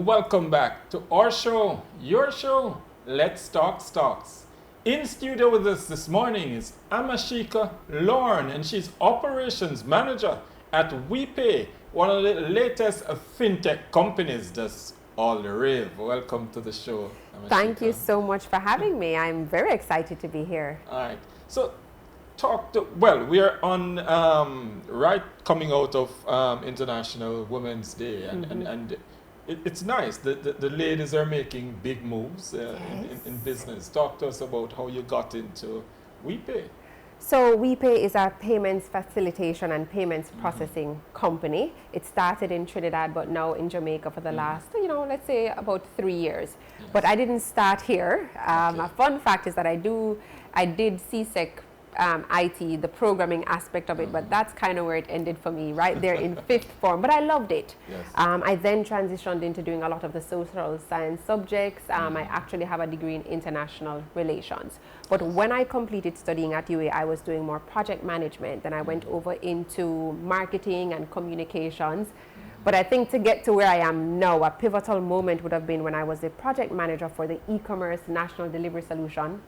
welcome back to our show, your show, Let's Talk Stocks. In studio with us this morning is Amashika Lorne, and she's Operations Manager at WiPay, one of the latest Fintech companies that's all the rave. Welcome to the show, Amashika. Thank you so much for having me. I'm very excited to be here. All right. So, we are on right coming out of International Women's Day, and it's nice. The ladies are making big moves in business. Talk to us about how you got into WiPay. So WiPay is a payments facilitation and payments processing company. It started in Trinidad, but now in Jamaica for the last, let's say about 3 years. Yes. But I didn't start here. A fun fact is that I did CSEC IT, the programming aspect of it, but that's kind of where it ended for me, right there in fifth form. But I loved it. Yes. I then transitioned into doing a lot of the social science subjects. I actually have a degree in international relations. But when I completed studying at UA, I was doing more project management. Then I went over into marketing and communications. But I think to get to where I am now, a pivotal moment would have been when I was the project manager for the e-commerce national delivery solution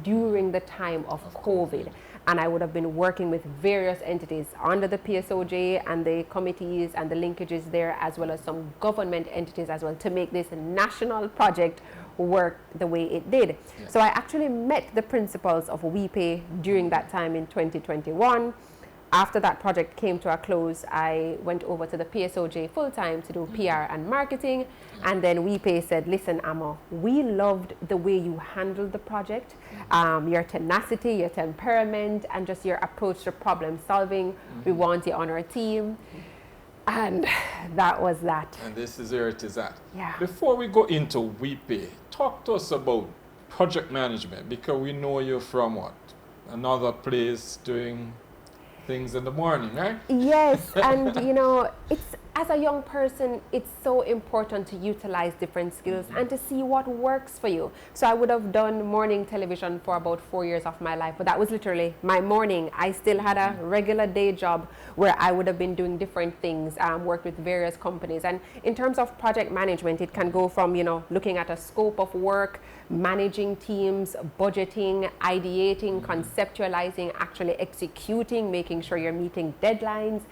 during the time of COVID. And I would have been working with various entities under the PSOJ and the committees and the linkages there, as well as some government entities as well, to make this national project work the way it did. Yeah. So I actually met the principals of WiPay during that time in 2021. After that project came to a close, I went over to the PSOJ full-time to do PR and marketing. And then WiPay said, listen, Amo, we loved the way you handled the project, your tenacity, your temperament, and just your approach to problem solving. We want you on our team. And that was that. And this is where it is at. Yeah. Before we go into WiPay, talk to us about project management, because we know you from what? Another place doing things in the morning, right? Yes, and it's, as a young person, it's so important to utilize different skills and to see what works for you. So I would have done morning television for about 4 years of my life, but that was literally my morning. I still had a regular day job where I would have been doing different things, worked with various companies. And in terms of project management, it can go from, looking at a scope of work, managing teams, budgeting, ideating, conceptualizing, actually executing, making sure you're meeting deadlines,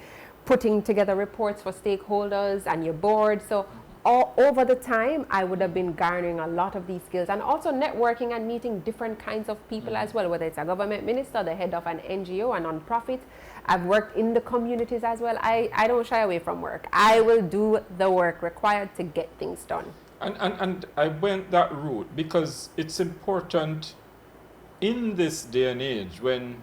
putting together reports for stakeholders and your board. So all over the time, I would have been garnering a lot of these skills, and also networking and meeting different kinds of people as well, whether it's a government minister, the head of an NGO, a non-profit. I've worked in the communities as well. I don't shy away from work. I will do the work required to get things done. And I went that route because it's important in this day and age when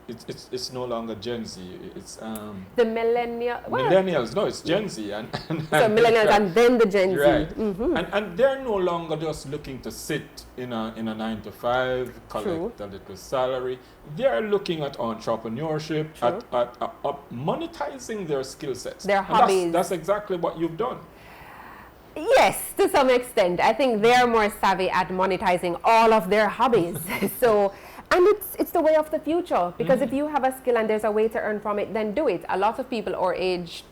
it's no longer Gen Z. It's the millennials. No, it's Gen Z and so millennials and then the Gen Z. Right. And they're no longer just looking to sit in a 9-to-5, collect a little salary. They're looking at entrepreneurship, at monetizing their skill sets. Their hobbies. That's exactly what you've done. Yes, to some extent. I think they're more savvy at monetizing all of their hobbies. And it's the way of the future, because if you have a skill and there's a way to earn from it, then do it. A lot of people our age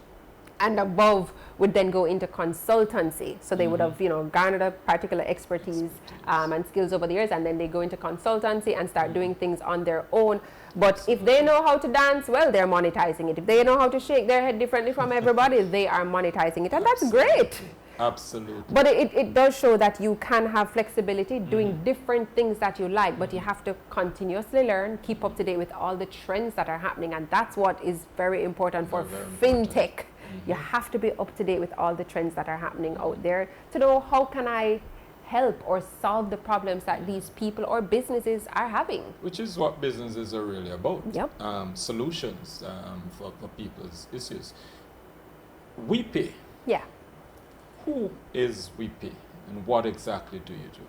and above would then go into consultancy. So they would have, garnered a particular expertise and skills over the years, and then they go into consultancy and start doing things on their own. But if they know how to dance, well, they're monetizing it. If they know how to shake their head differently from everybody, they are monetizing it. And that's great. Absolutely. But it does show that you can have flexibility doing different things that you like, but you have to continuously learn, keep up to date with all the trends that are happening. And that's what is very important for Fintech. You have to be up to date with all the trends that are happening out there to know how can I help or solve the problems that these people or businesses are having. Which is what businesses are really about. Yep. Solutions for people's issues. WiPay. Yeah. Who is WiPay and what exactly do you do?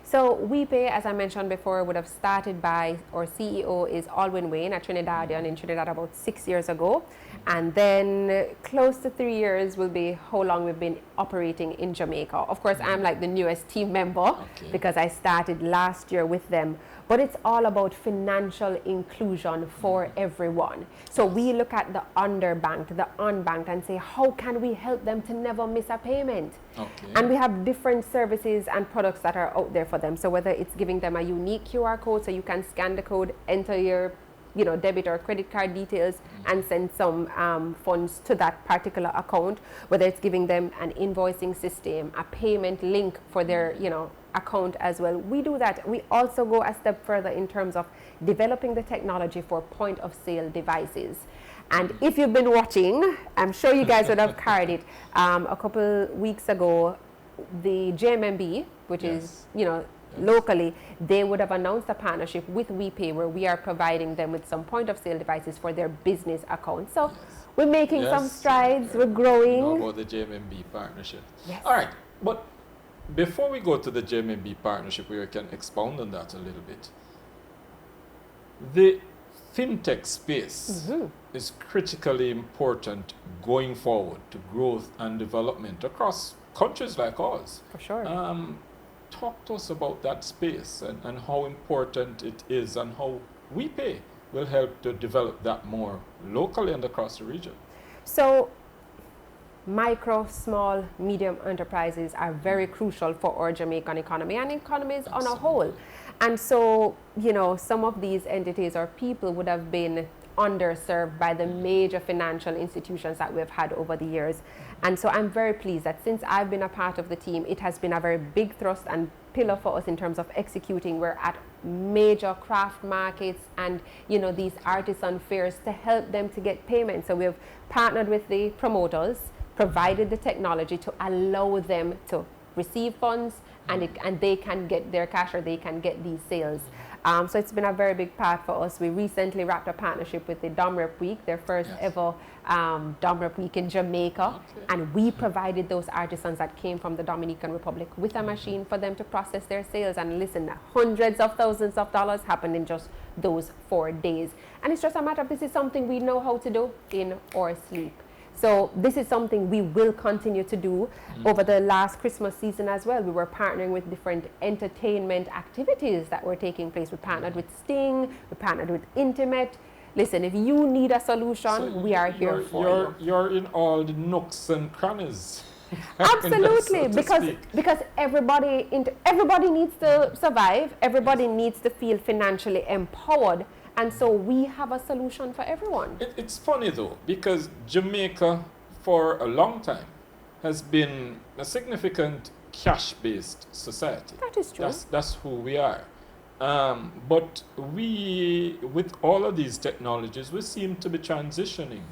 So WiPay, as I mentioned before, would have started by, our CEO is Alwyn Wayne, a Trinidadian in Trinidad about 6 years ago. And then close to 3 years will be how long we've been operating in Jamaica. Of course, I'm like the newest team member because I started last year with them. but it's all about financial inclusion for everyone. So we look at the underbanked, the unbanked, and say, how can we help them to never miss a payment? Okay. And we have different services and products that are out there for them. So whether it's giving them a unique QR code so you can scan the code, enter your debit or credit card details and send some funds to that particular account, whether it's giving them an invoicing system, a payment link for their, account as well. We do that. We also go a step further in terms of developing the technology for point of sale devices. And if you've been watching, I'm sure you guys would have carried it. A couple weeks ago, the JMMB, which is, locally, they would have announced a partnership with WiPay where we are providing them with some point of sale devices for their business account. So we're making some strides, we're growing. You know about the JMMB partnership. Yes. All right, but before we go to the JMMB partnership, we can expound on that a little bit. The Fintech space is critically important going forward to growth and development across countries like ours. For sure. Talk to us about that space and how important it is and how WiPay will help to develop that more locally and across the region. So micro, small, medium enterprises are very crucial for our Jamaican economy and economies on a whole. And so, some of these entities or people would have been underserved by the major financial institutions that we've had over the years. And so I'm very pleased that since I've been a part of the team, it has been a very big thrust and pillar for us in terms of executing. We're at major craft markets and, these artisan fairs to help them to get payments. So we've partnered with the promoters, provided the technology to allow them to receive funds and they can get their cash or they can get these sales. So it's been a very big part for us. We recently wrapped a partnership with the Domrep Week, their first ever Domrep Week in Jamaica. And we provided those artisans that came from the Dominican Republic with a machine for them to process their sales. And listen, hundreds of thousands of dollars happened in just those 4 days. And it's just a matter of this is something we know how to do in our sleep. So this is something we will continue to do over the last Christmas season as well. We were partnering with different entertainment activities that were taking place. We partnered with Sting, we partnered with Intimate. Listen, if you need a solution, so we are here for you. You're in all the nooks and crannies. Absolutely, because everybody needs to survive. Everybody needs to feel financially empowered. And so we have a solution for everyone. It's funny though, because Jamaica for a long time has been a significant cash-based society. That is true. That's who we are. But we, with all of these technologies, we seem to be transitioning.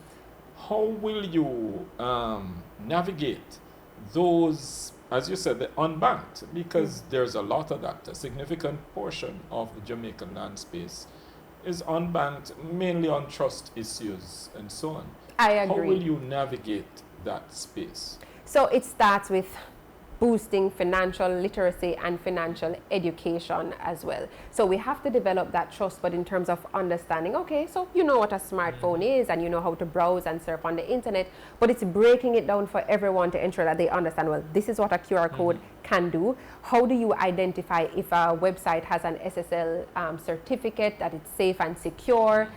How will you navigate those, as you said, the unbanked? Because there's a lot of that. A significant portion of the Jamaican land space is unbanked, mainly on trust issues and so on. I agree. How will you navigate that space? So it starts with boosting financial literacy and financial education as well. So we have to develop that trust, but in terms of understanding, okay, so you know what a smartphone is and you know how to browse and surf on the internet, but it's breaking it down for everyone to ensure that they understand, well, this is what a QR code can do. How do you identify if a website has an SSL certificate, that it's safe and secure?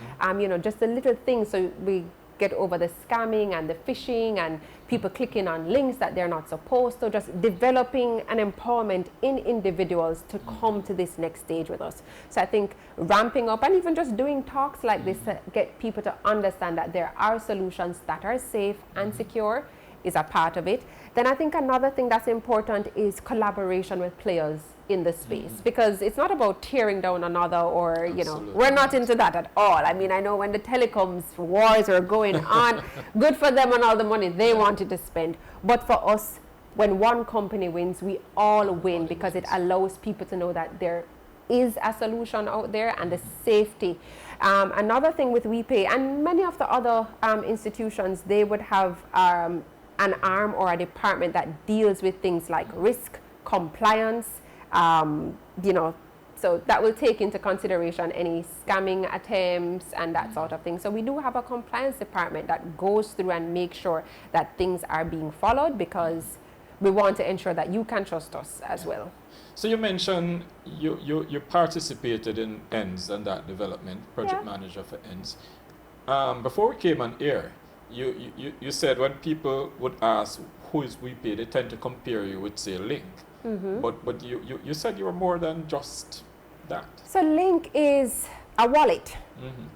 Just the little things so we get over the scamming and the phishing and people clicking on links that they're not supposed to, just developing an empowerment in individuals to come to this next stage with us. So I think ramping up and even just doing talks like this to get people to understand that there are solutions that are safe and secure is a part of it. Then I think another thing that's important is collaboration with players in the space, because it's not about tearing down another or, we're not into that at all. I mean, I know when the telecoms wars are going on, good for them and all the money they wanted to spend. But for us, when one company wins, we all win, because it allows people to know that there is a solution out there and the safety. Another thing with WiPay and many of the other institutions, they would have an arm or a department that deals with things like risk, compliance, so that will take into consideration any scamming attempts and that sort of thing. So we do have a compliance department that goes through and makes sure that things are being followed, because we want to ensure that you can trust us as well. So you mentioned you participated in ENDS and that development, project manager for ENDS. Before we came on air, you said when people would ask who is WiPay, they tend to compare you with, say, Link. But you said you were more than just that. So Link is a wallet,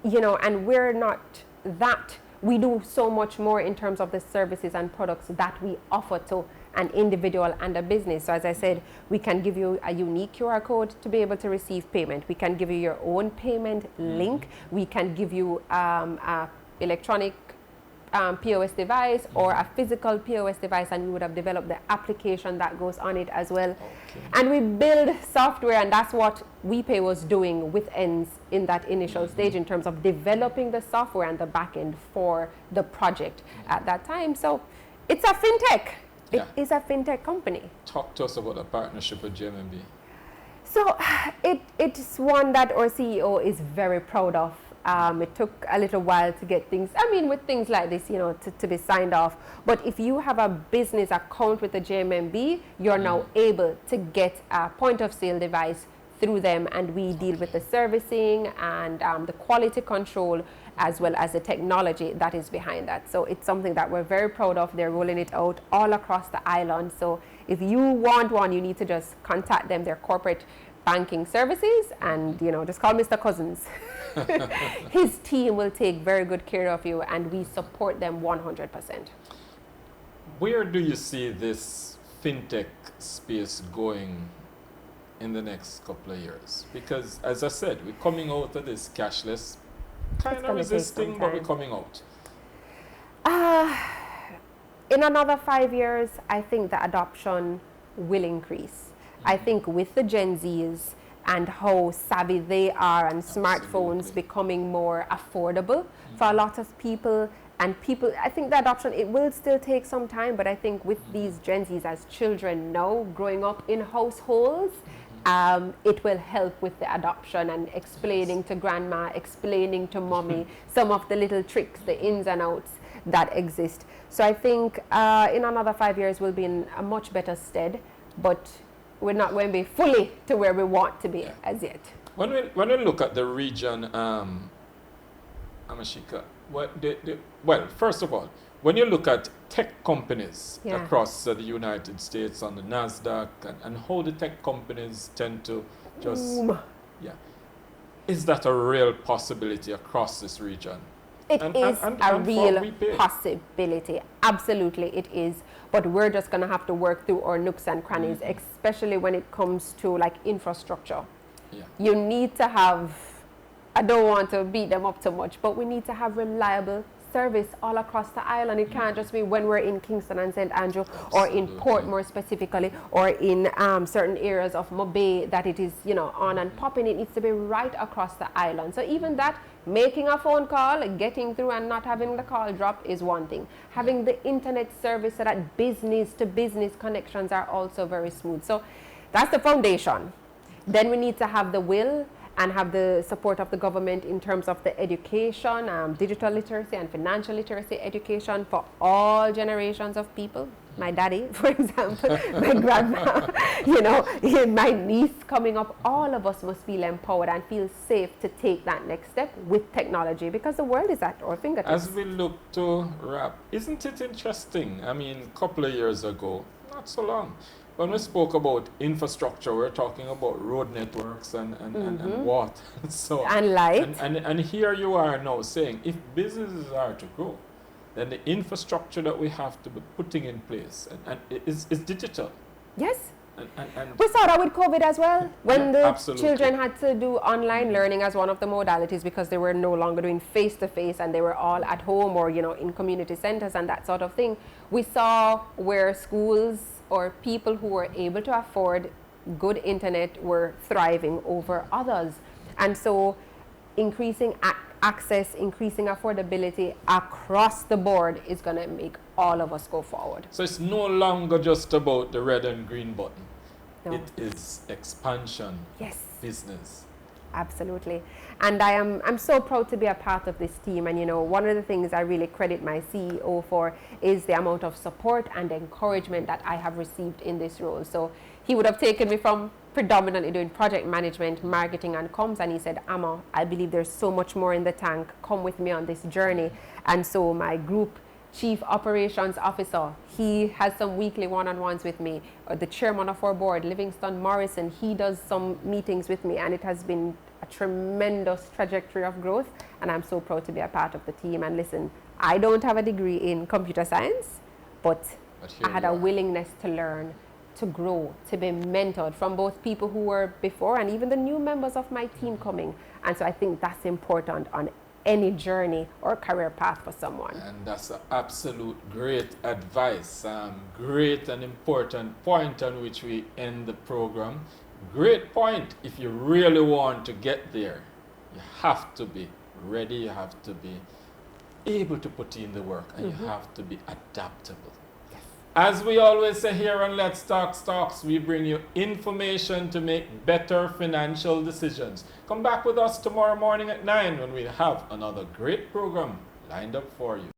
you know, and we're not that. We do so much more in terms of the services and products that we offer to an individual and a business. So as I said, we can give you a unique QR code to be able to receive payment. We can give you your own payment link. We can give you a electronic POS device or a physical POS device, and we would have developed the application that goes on it as well. And we build software, and that's what WiPay was doing with ENDS in that initial stage in terms of developing the software and the backend for the project at that time. So it's a fintech. It is a fintech company. Talk to us about the partnership with JMB. So it's one that our CEO is very proud of. It took a little while to get things, I mean, with things like this, you know, to be signed off. But if you have a business account with the JMB, you're now able to get a point of sale device through them, and we deal with the servicing and the quality control as well as the technology that is behind that. So it's something that we're very proud of. They're rolling it out all across the island. So if you want one, you need to just contact them, their corporate banking services, and, you know, just call Mr. Cousins. His team will take very good care of you, and we support them 100%. Where do you see this fintech space going in the next couple of years? Because, as I said, we're coming out of this cashless, kind of resisting, but we're coming out. In another 5 years, I think the adoption will increase. I think with the Gen Zs and how savvy they are, and smartphones becoming more affordable for a lot of people, and people, I think the adoption, it will still take some time, but I think with these Gen Zs as children now growing up in households, it will help with the adoption and explaining to grandma, explaining to mommy some of the little tricks, the ins and outs that exist. So I think in another 5 years we'll be in a much better stead, but we're not going to be fully to where we want to be as yet. When we look at the region, Amashika, well, first of all, when you look at tech companies across the United States on the NASDAQ, and how the tech companies tend to just, is that a real possibility across this region? It is a real possibility. Absolutely, it is. But we're just going to have to work through our nooks and crannies, especially when it comes to like infrastructure. You need to have, I don't want to beat them up too much, but we need to have reliable service all across the island. It can't just be when we're in Kingston and St. Andrew, or in Portmore specifically, or in certain areas of Mobay that it is, you know, on and popping. It needs to be right across the island. So even that, making a phone call, getting through and not having the call drop is one thing. Having the internet service so that business to business connections are also very smooth. So that's the foundation. Then we need to have the will and have the support of the government in terms of the education, digital literacy and financial literacy education for all generations of people. My daddy, for example, my grandma, you know, my niece coming up, all of us must feel empowered and feel safe to take that next step with technology, because the world is at our fingertips. As we look to wrap, isn't it interesting? I mean, a couple of years ago, not so long, when we spoke about infrastructure, we're talking about road networks and water. So, and light. And here you are now saying, if businesses are to grow, then the infrastructure that we have to be putting in place and is digital. Yes. And we saw that with COVID as well, when the absolutely. children had to do online learning as one of the modalities because they were no longer doing face-to-face and they were all at home or, you know, in community centers and that sort of thing. We saw where schools or people who were able to afford good internet were thriving over others. And so increasing access, increasing affordability across the board is going to make all of us go forward. So it's no longer just about the red and green button. No. It is expansion, yes, business. Absolutely. And I'm so proud to be a part of this team. And, you know, one of the things I really credit my CEO for is the amount of support and encouragement that I have received in this role. So he would have taken me from predominantly doing project management, marketing, and comms. And he said, Amma, I believe there's so much more in the tank. Come with me on this journey. And so my group Chief Operations Officer, he has some weekly one-on-ones with me. The chairman of our board, Livingston Morrison, he does some meetings with me, and it has been a tremendous trajectory of growth, and I'm so proud to be a part of the team. And listen, I don't have a degree in computer science, but I had a willingness to learn, to grow, to be mentored from both people who were before and even the new members of my team coming. And so I think that's important on any journey or career path for someone. And that's an absolute great advice. Great and important point on which we end the program. Great point. If you really want to get there, you have to be ready, you have to be able to put in the work, and you have to be adaptable. As we always say here on Let's Talk Stocks, we bring you information to make better financial decisions. Come back with us tomorrow morning at 9 when we have another great program lined up for you.